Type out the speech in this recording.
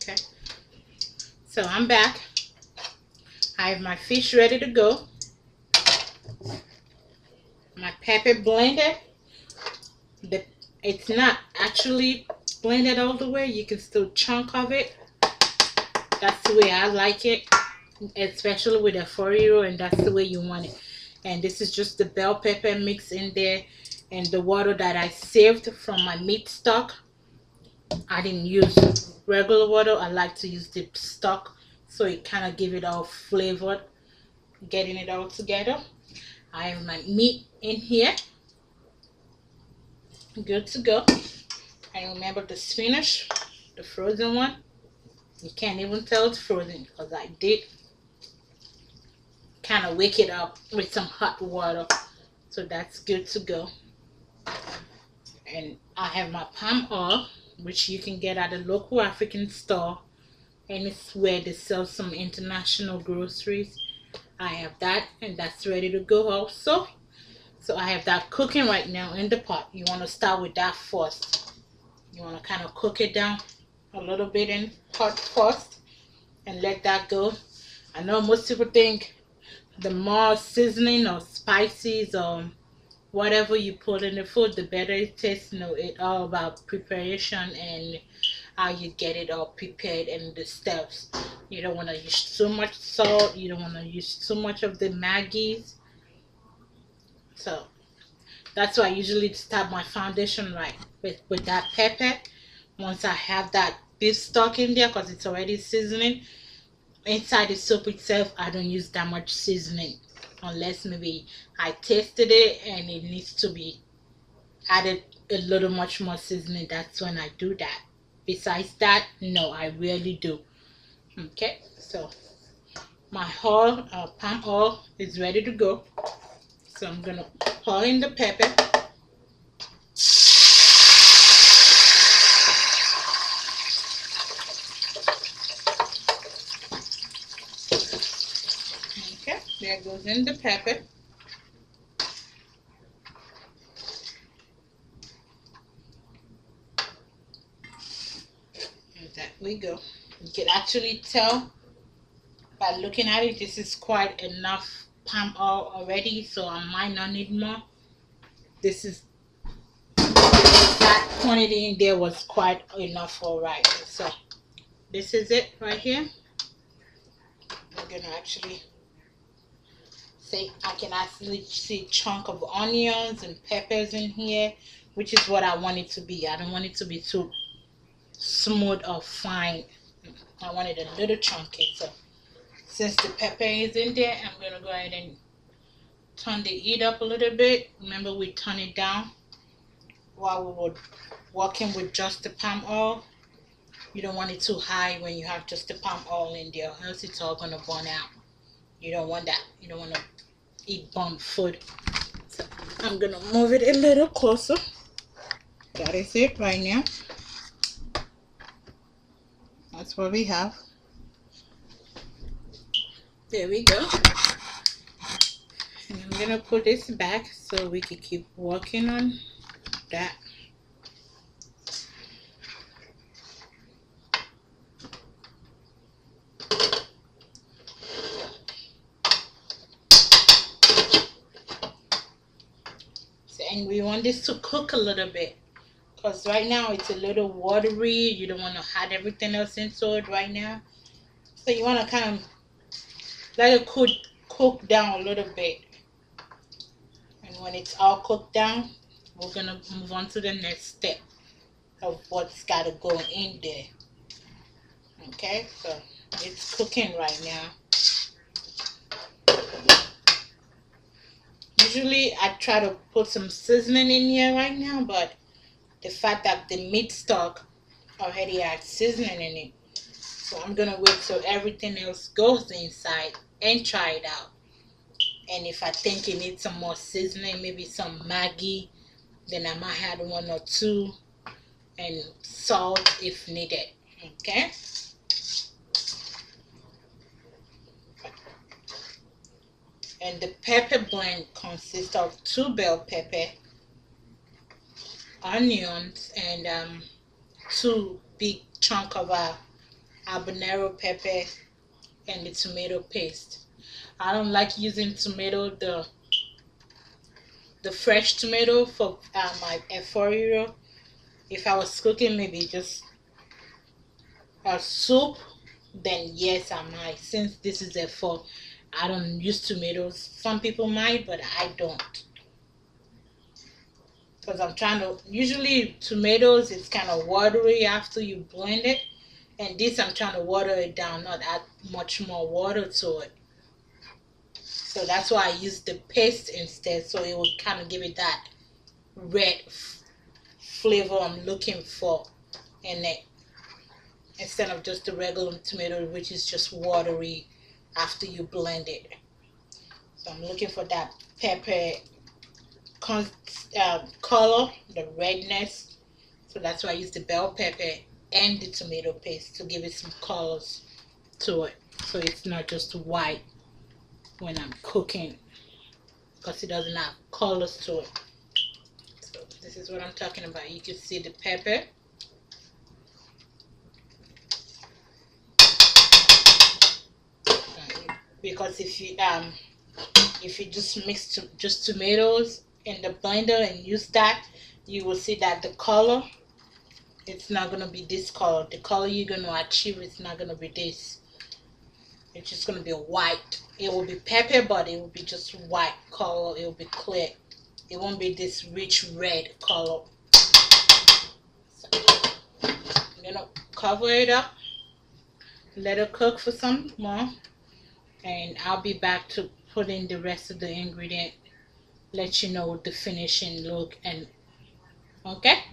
Okay, so I'm back. I have my fish ready to go. My pepper blended. It's not actually blended all the way. You can still chunk of it. That's the way I like it, especially with a 4-year-old, and that's the way you want it. And this is just the bell pepper mixed in there, and the water that I saved from my meat stock. I didn't use regular water. I like to use the stock, so it kind of give it all flavored, getting it all together. I have my meat in here, good to go. And remember the spinach, the frozen one. You can't even tell it's frozen because I did kind of wake it up with some hot water, so that's good to go. And I have my palm oil, which you can get at a local African store, and it's where they sell some international groceries. I have that, and that's ready to go also. So I have that cooking right now in the pot. You want to start with that first. You want to kind of cook it down a little bit in pot first and let that go. I know most people think the more seasoning or spices or whatever you put in the food, the better it tastes. No, it's all about preparation and how you get it all prepared and the steps. You don't want to use too much salt. You don't want to use too much of the Maggies. So that's why I usually start my foundation right with that pepper. Once I have that beef stock in there, because it's already seasoning, inside the soup itself, I don't use that much seasoning. Unless maybe I tasted it and it needs to be added a little much more seasoning, that's when I do that. Besides that, no, I rarely do. Okay, so my oil, palm oil is ready to go. So I'm gonna pour in the pepper. Okay, there goes in the pepper. And that we go. You can actually tell by looking at it, this is quite enough palm oil already, so I might not need more. This is that quantity in there was quite enough, alright. So this is it right here. I'm gonna actually say I can actually see chunk of onions and peppers in here, which is what I want it to be. I don't want it to be too smooth or fine. I want it a little chunky. So since the pepper is in there, I'm gonna go ahead and turn the heat up a little bit. Remember, we turn it down while we were working with just the palm oil. You don't want it too high when you have just the palm oil in there, else it's all gonna burn out. You don't want that. You don't want to eat burnt food. So I'm gonna move it a little closer. That is it right now. That's what we have. There we go. And I'm gonna put this back so we can keep working on that. And we want this to cook a little bit, because right now it's a little watery. You don't want to add everything else into it right now, so you want to kind of let it cook down a little bit. And when it's all cooked down, we're gonna move on to the next step of what's got to go in there. Okay, so it's cooking right now. Usually I try to put some seasoning in here right now, but the fact that the meat stock already has seasoning in it, so I'm gonna wait till everything else goes inside and try it out. And if I think it needs some more seasoning, maybe some Maggi, then I might add one or two, and salt if needed. Okay, and the pepper blend consists of 2 bell pepper, onions, and 2 big chunk of habanero pepper, and the tomato paste. I don't like using tomato, the fresh tomato for my riro. If I was cooking maybe just a soup, then yes, I might. Since this is for, I don't use tomatoes. Some people might, but I don't. Because I'm trying to, usually tomatoes, it's kind of watery after you blend it. And this, I'm trying to water it down, not add much more water to it. So that's why I use the paste instead. So it will kind of give it that red flavor I'm looking for in it. Instead of just the regular tomato, which is just watery after you blend it. So I'm looking for that pepper color, the redness. So that's why I use the bell pepper and the tomato paste to give it some colors to it. So it's not just white when I'm cooking, because it doesn't have colors to it. So this is what I'm talking about. You can see the pepper. Because if you just mix just tomatoes in the blender and use that, you will see that the color, it's not going to be this color. The color you're going to achieve is not going to be this. It's just going to be white. It will be pepper, but it will be just white color. It will be clear. It won't be this rich red color. So I'm going to cover it up, let it cook for some more, and I'll be back to put in the rest of the ingredient, let you know the finishing look. And okay,